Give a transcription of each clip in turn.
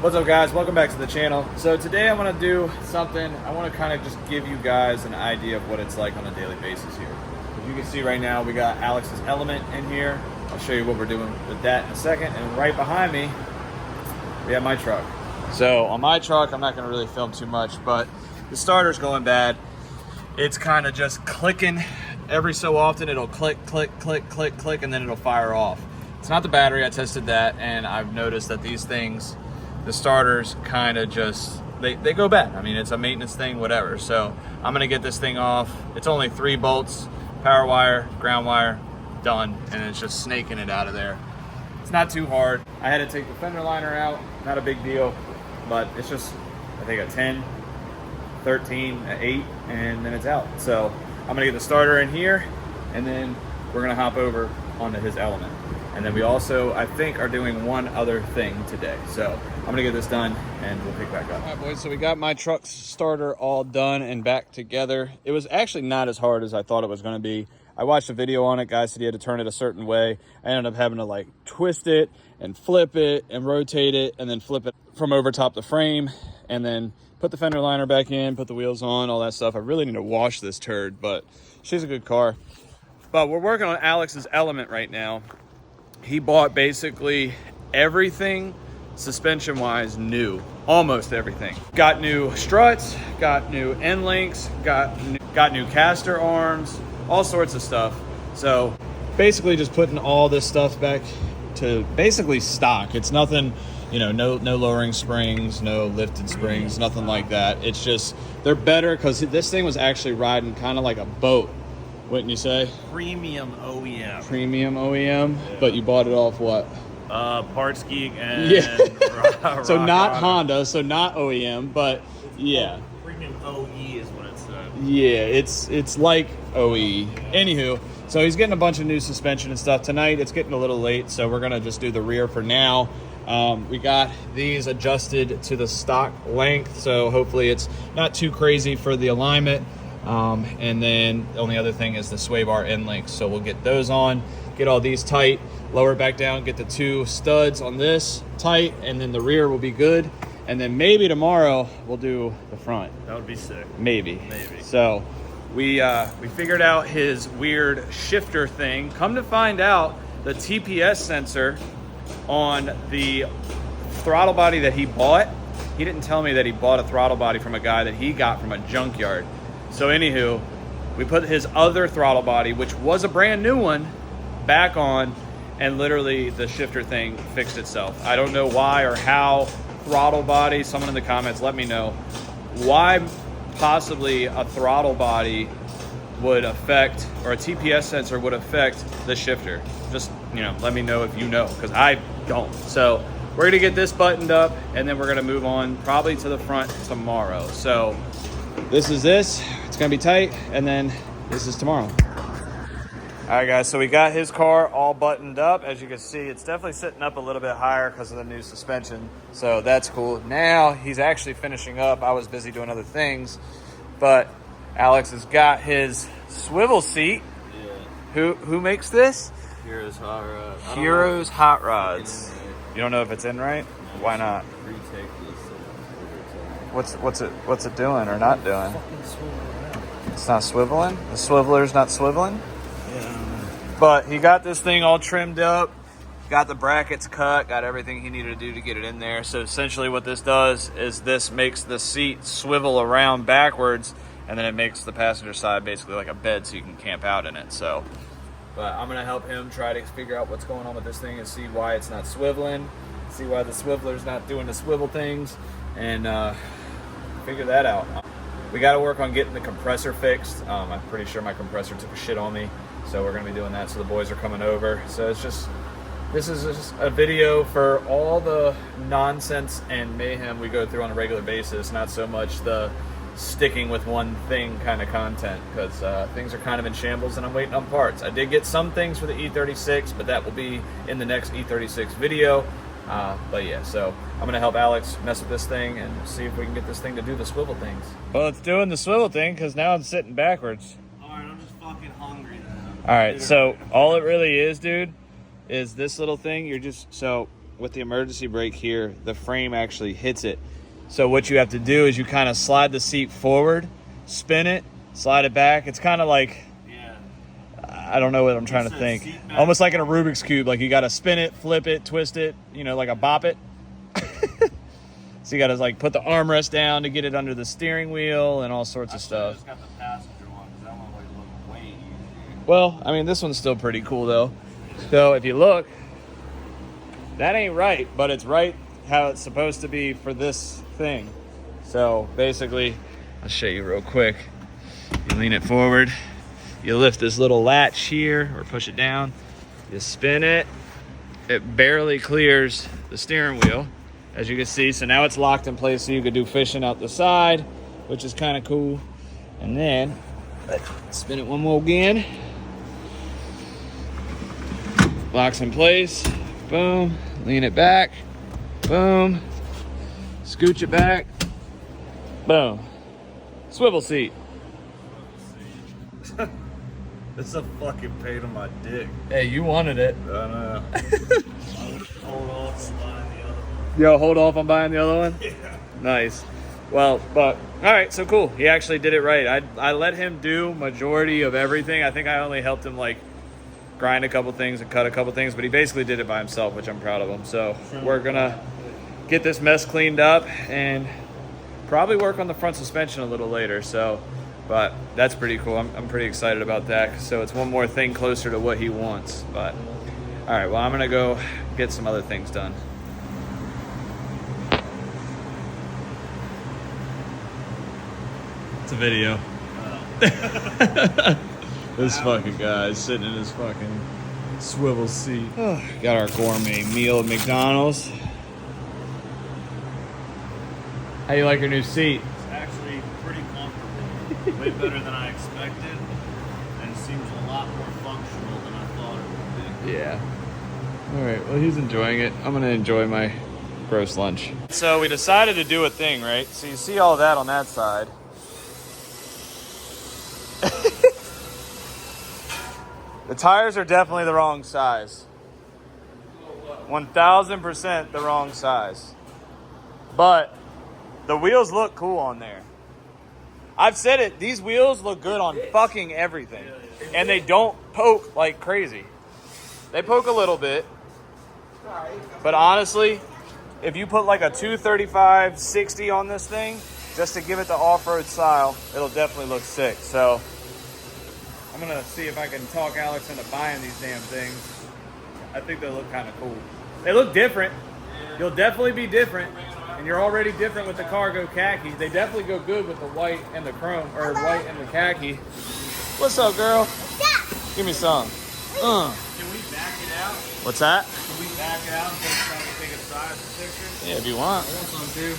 What's up, guys? Welcome back to the channel. So today I want to do something. I want to kind of just give you guys an idea of what it's like on a daily basis here. As you can see right now, we got Alex's Element in here. I'll show you what we're doing with that in a second. And right behind me, we have my truck. So on my truck, I'm not going to really film too much, but the starter's going bad. It's kind of just clicking every so often. It'll click, click, click, click, click, and then it'll fire off. It's not the battery. I tested that, and I've noticed that these things, the starters kind of just, they go bad. I mean, it's a maintenance thing, whatever. So I'm gonna get this thing off. It's only 3 bolts, power wire, ground wire, done. And it's just snaking it out of there. It's not too hard. I had to take the fender liner out, not a big deal, but it's just, I think a 10, 13, an 8, and then it's out. So I'm gonna get the starter in here, and then we're gonna hop over onto his Element. And then we also, I think, are doing one other thing today. So I'm gonna get this done and we'll pick back up. All right, boys, so we got my truck's starter all done and back together. It was actually not as hard as I thought it was gonna be. I watched a video on it. Guy said he had to turn it a certain way. I ended up having to like twist it and flip it and rotate it and then flip it from over top the frame and then put the fender liner back in, put the wheels on, all that stuff. I really need to wash this turd, but she's a good car. But we're working on Alex's Element right now. He bought basically everything suspension wise new, almost everything. Got new struts, got new end links, got new caster arms, all sorts of stuff. So basically just putting all this stuff back to basically stock. It's nothing, you know, no lowering springs, no lifted springs, nothing like that. It's just, they're better because this thing was actually riding kind of like a boat. Wouldn't you say? Premium OEM. Premium OEM, yeah. But you bought it off what? Parts Geek and So not Honda, so not OEM, but yeah. Premium OE is what it said. Yeah, it's like OE. Anywho, so he's getting a bunch of new suspension and stuff tonight. It's getting a little late, so we're gonna just do the rear for now. We got these adjusted to the stock length, so hopefully it's not too crazy for the alignment. And then the only other thing is the sway bar end links. So we'll get those on, get all these tight, lower it back down, get the 2 studs on this tight, and then the rear will be good. And then maybe tomorrow we'll do the front. That would be sick. Maybe. So we figured out his weird shifter thing. Come to find out, the TPS sensor on the throttle body that he bought, he didn't tell me that he bought a throttle body from a guy that he got from a junkyard. So anywho, we put his other throttle body, which was a brand new one, back on, and literally the shifter thing fixed itself. I don't know why or how. Throttle body, someone in the comments, let me know why possibly a throttle body would affect, or a TPS sensor would affect the shifter. Just, you know, let me know if you know, because I don't. So we're gonna get this buttoned up, and then we're gonna move on probably to the front tomorrow. So this is this. It's gonna be tight, and then this is tomorrow. All right, guys, so we got his car all buttoned up. As you can see, it's definitely sitting up a little bit higher because of the new suspension, so that's cool. Now he's actually finishing up. I was busy doing other things, but Alex has got his swivel seat. Yeah. Who makes this? Heroes Hot Rods. Heroes Hot Rods. You don't know if it's in right? No, why not? Retake this. What's it doing or not doing? It's not swiveling? The swiveler's not swiveling? Yeah. But he got this thing all trimmed up, got the brackets cut, got everything he needed to do to get it in there. So essentially what this does is this makes the seat swivel around backwards, and then it makes the passenger side basically like a bed so you can camp out in it. So, but I'm gonna help him try to figure out what's going on with this thing and see why it's not swiveling, see why the swiveler's not doing the swivel things, and figure that out. We got to work on getting the compressor fixed. I'm pretty sure my compressor took a shit on me, so we're going to be doing that. So the boys are coming over. So it's just, this is just a video for all the nonsense and mayhem we go through on a regular basis, not so much the sticking with one thing kind of content, because things are kind of in shambles and I'm waiting on parts. I did get some things for the E36, but that will be in the next E36 video. But yeah, so I'm going to help Alex mess with this thing and see if we can get this thing to do the swivel things. Well, it's doing the swivel thing because now I'm sitting backwards. Alright, I'm just fucking hungry then. Alright, so all it really is, dude, is this little thing. You're just, so with the emergency brake here, the frame actually hits it. So what you have to do is you kind of slide the seat forward, spin it, slide it back. It's kind of like, I don't know what I'm trying to think. Almost like in a Rubik's Cube. Like you got to spin it, flip it, twist it, you know, like a bop it. So you got to like put the armrest down to get it under the steering wheel and all sorts of stuff. Just got the passenger one because that one like looked way easier. Well, I mean, this one's still pretty cool though. So if you look, that ain't right, but it's right how it's supposed to be for this thing. So basically, I'll show you real quick. You lean it forward, you lift this little latch here or push it down, you spin it, it barely clears the steering wheel, as you can see. So now it's locked in place so you could do fishing out the side, which is kind of cool. And then let's spin it one more again. Locks in place, boom, lean it back, boom, scooch it back, boom, swivel seat. It's a fucking pain in my dick. Hey, you wanted it. I know. Hold off, slide the other one. Yo, hold off on buying the other one? Yeah. Nice. Well, but, all right, so cool. He actually did it right. I let him do majority of everything. I think I only helped him, like, grind a couple things and cut a couple things, but he basically did it by himself, which I'm proud of him. So we're going to get this mess cleaned up and probably work on the front suspension a little later. So, but that's pretty cool. I'm pretty excited about that. So it's one more thing closer to what he wants. But, all right, well, I'm going to go get some other things done. It's a video. This fucking guy is sitting in his fucking swivel seat. Got our gourmet meal at McDonald's. How you like your new seat? It's actually pretty comfortable. Way better than I expected. And it seems a lot more functional than I thought it would be. Yeah. All right, well, he's enjoying it. I'm gonna enjoy my gross lunch. So we decided to do a thing, right? So you see all that on that side. The tires are definitely the wrong size. 1000% the wrong size. But the wheels look cool on there. I've said it, these wheels look good on fucking everything. And they don't poke like crazy. They poke a little bit. But honestly, if you put like a 235 60 on this thing, just to give it the off-road style, it'll definitely look sick. So I'm gonna see if I can talk Alex into buying these damn things. I think they look kind of cool. They look different. You'll definitely be different. And you're already different with the cargo khakis. They definitely go good with the white and the chrome, or white and the khaki. What's up, girl? Give me some. Can we back it out? What's that? Can we back it out and try to take a size picture? Yeah, if you want. I want some too.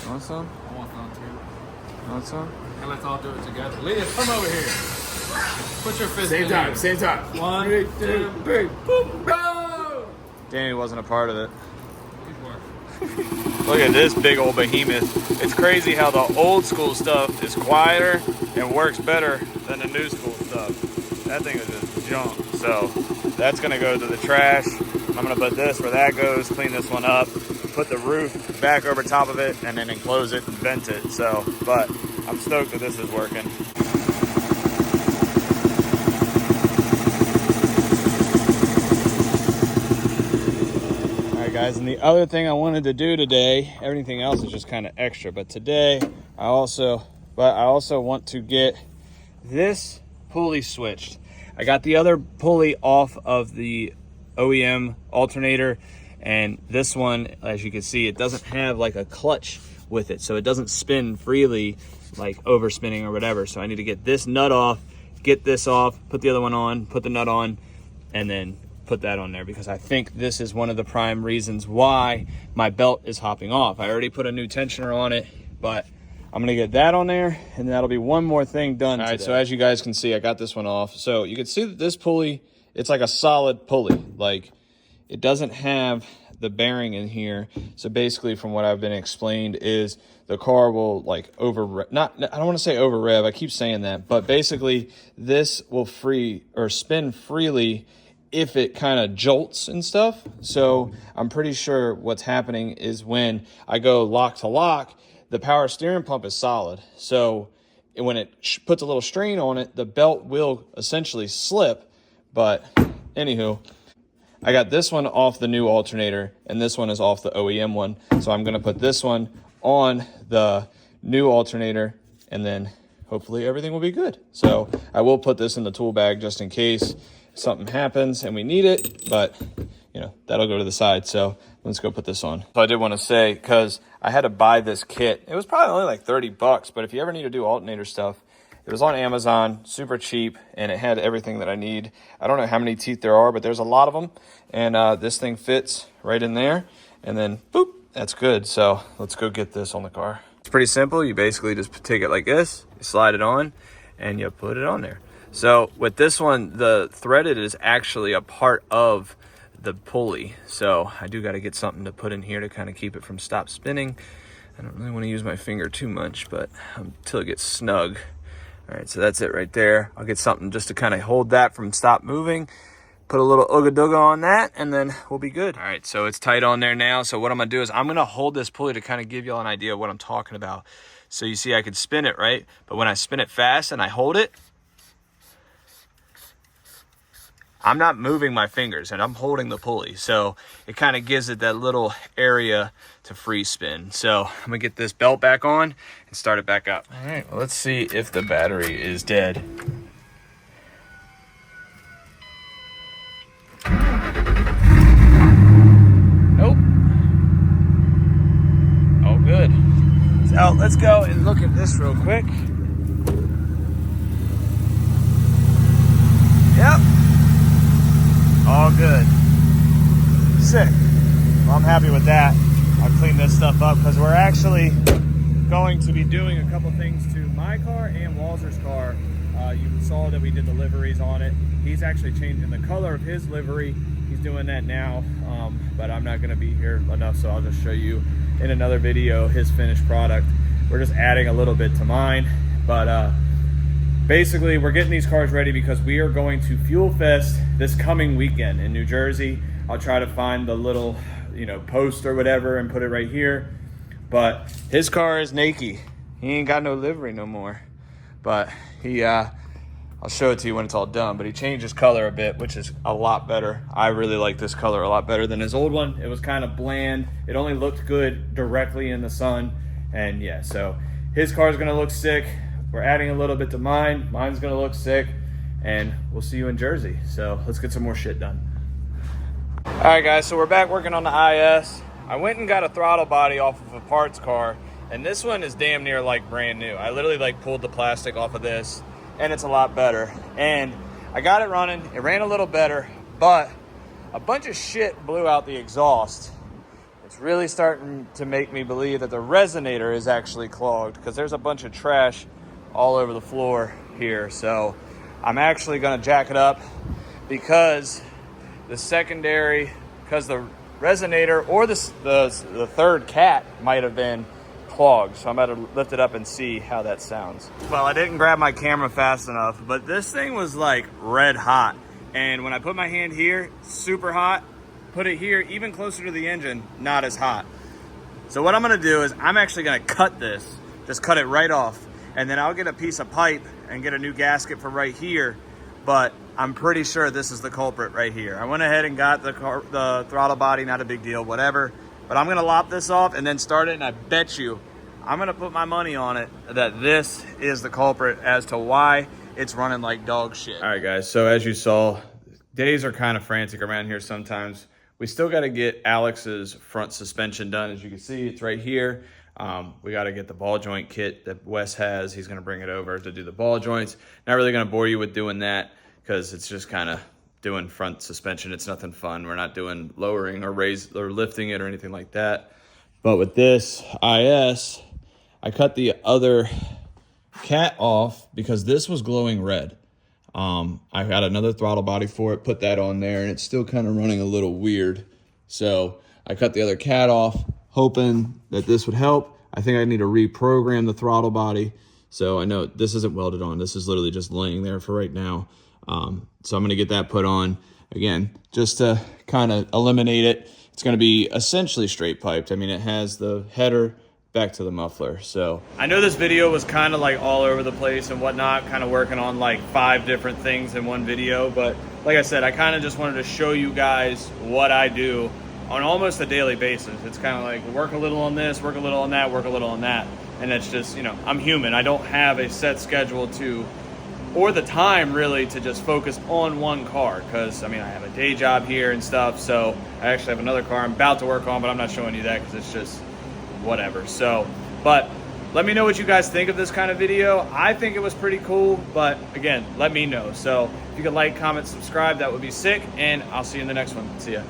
You want some? I want some too. You want some? And let's all do it together. Leah, come over here. Put your fist Same in time, here. same time. 1, 2, 3. Boom, go! Danny wasn't a part of it. Good work. Look at this big old behemoth. It's crazy how the old school stuff is quieter and works better than the new school stuff. That thing is just junk. So that's gonna go to the trash. I'm gonna put this where that goes, clean this one up, put the roof back over top of it, and then enclose it and vent it. So, but I'm stoked that this is working. Guys, and the other thing I wanted to do today, everything else is just kind of extra, but today I also want to get this pulley switched. I got the other pulley off of the OEM alternator, and this one, as you can see, it doesn't have like a clutch with it, so it doesn't spin freely like overspinning or whatever. So I need to get this nut off, get this off, put the other one on, put the nut on, and then put that on there, because I think this is one of the prime reasons why my belt is hopping off. I already put a new tensioner on it, but I'm gonna get that on there, and that'll be one more thing done. All right, so as you guys can see, I got this one off. So you can see that this pulley, it's like a solid pulley. Like, it doesn't have the bearing in here. So basically, from what I've been explained, is the car will like I don't want to say over rev, I keep saying that, but basically this will spin freely if it kind of jolts and stuff. So I'm pretty sure what's happening is when I go lock to lock, the power steering pump is solid. So when it puts a little strain on it, the belt will essentially slip. But anywho, I got this one off the new alternator and this one is off the OEM one. So I'm gonna put this one on the new alternator and then hopefully everything will be good. So I will put this in the tool bag just in case something happens and we need it, but you know, that'll go to the side. So let's go put this on. So I did want to say, because I had to buy this kit. It was probably only like 30 bucks, but if you ever need to do alternator stuff, it was on Amazon, super cheap, and it had everything that I need. I don't know how many teeth there are, but there's a lot of them. And this thing fits right in there. And then, boop, that's good. So let's go get this on the car. It's pretty simple. You basically just take it like this, you slide it on, and you put it on there. So with this one, the threaded is actually a part of the pulley. So I do got to get something to put in here to kind of keep it from stop spinning. I don't really want to use my finger too much, but until it gets snug. All right, so that's it right there. I'll get something just to kind of hold that from stop moving. Put a little ooga dooga on that, and then we'll be good. All right, so it's tight on there now. So what I'm gonna do is I'm gonna hold this pulley to kind of give you all an idea of what I'm talking about. So you see I could spin it, right? But when I spin it fast and I hold it, I'm not moving my fingers and I'm holding the pulley. So it kind of gives it that little area to free spin. So I'm gonna get this belt back on and start it back up. All right, well, let's see if the battery is dead. Nope. All good. So let's go and look at this real quick. Yep. All good. Sick. Well, I'm happy with that. I'll clean this stuff up because we're actually going to be doing a couple things to my car and Walzer's car. You saw that we did the liveries on it. He's actually changing the color of his livery. He's doing that now, but I'm not going to be here enough, so I'll just show you in another video his finished product. We're just adding a little bit to mine, but basically, we're getting these cars ready because we are going to Fuel Fest this coming weekend in New Jersey. I'll try to find the little, post or whatever and put it right here. But his car is naked. He ain't got no livery no more. But I'll show it to you when it's all done. But he changed his color a bit, which is a lot better. I really like this color a lot better than his old one. It was kind of bland. It only looked good directly in the sun. And yeah, so his car is gonna look sick. We're adding a little bit to mine. Mine's gonna look sick, and we'll see you in Jersey. So let's get some more shit done. All right, guys, so we're back working on the IS. I went and got a throttle body off of a parts car, and this one is damn near like brand new. I literally pulled the plastic off of this, and it's a lot better. And I got it running. It ran a little better, but a bunch of shit blew out the exhaust. It's really starting to make me believe that the resonator is actually clogged because there's a bunch of trash all over the floor here. So I'm actually gonna jack it up because the secondary, because the resonator or the third cat might have been clogged. So I'm about to lift it up and see how that sounds. Well, I didn't grab my camera fast enough, but this thing was like red hot. And when I put my hand here, super hot. Put it here, even closer to the engine, not as hot. So what I'm gonna do is I'm actually gonna cut this, just cut it right off. And then I'll get a piece of pipe and get a new gasket for right here. But I'm pretty sure this is the culprit right here. I went ahead and got the throttle body, not a big deal, whatever. But I'm gonna lop this off and then start it, and I bet you, I'm gonna put my money on it that this is the culprit as to why it's running like dog shit. All right, guys, so as you saw, days are kind of frantic around here sometimes. We still gotta get Alex's front suspension done. As you can see, it's right here. We got to get the ball joint kit that Wes has. He's going to bring it over to do the ball joints. Not really going to bore you with doing that because it's just kind of doing front suspension. It's nothing fun. We're not doing lowering or lifting it or anything like that. But with this IS, I cut the other cat off because this was glowing red. I got another throttle body for it, put that on there, and it's still kind of running a little weird. So I cut the other cat off, hoping that this would help. I think I need to reprogram the throttle body. So I know this isn't welded on. This is literally just laying there for right now. So I'm gonna get that put on, again, just to kind of eliminate it, it's going to be essentially straight piped. I mean, it has the header back to the muffler. So I know this video was kind of like all over the place and whatnot, kind of working on like 5 different things in one video. But like I said, I kind of just wanted to show you guys what I do on almost a daily basis. It's kind of like work a little on this, work a little on that, work a little on that. And it's just, you know, I'm human. I don't have a set schedule to, or the time really, to just focus on one car. Because, I mean, I have a day job here and stuff. So I actually have another car I'm about to work on, but I'm not showing you that because it's just whatever. So, but let me know what you guys think of this kind of video. I think it was pretty cool, but again, let me know. So if you could like, comment, subscribe, that would be sick. And I'll see you in the next one. See ya.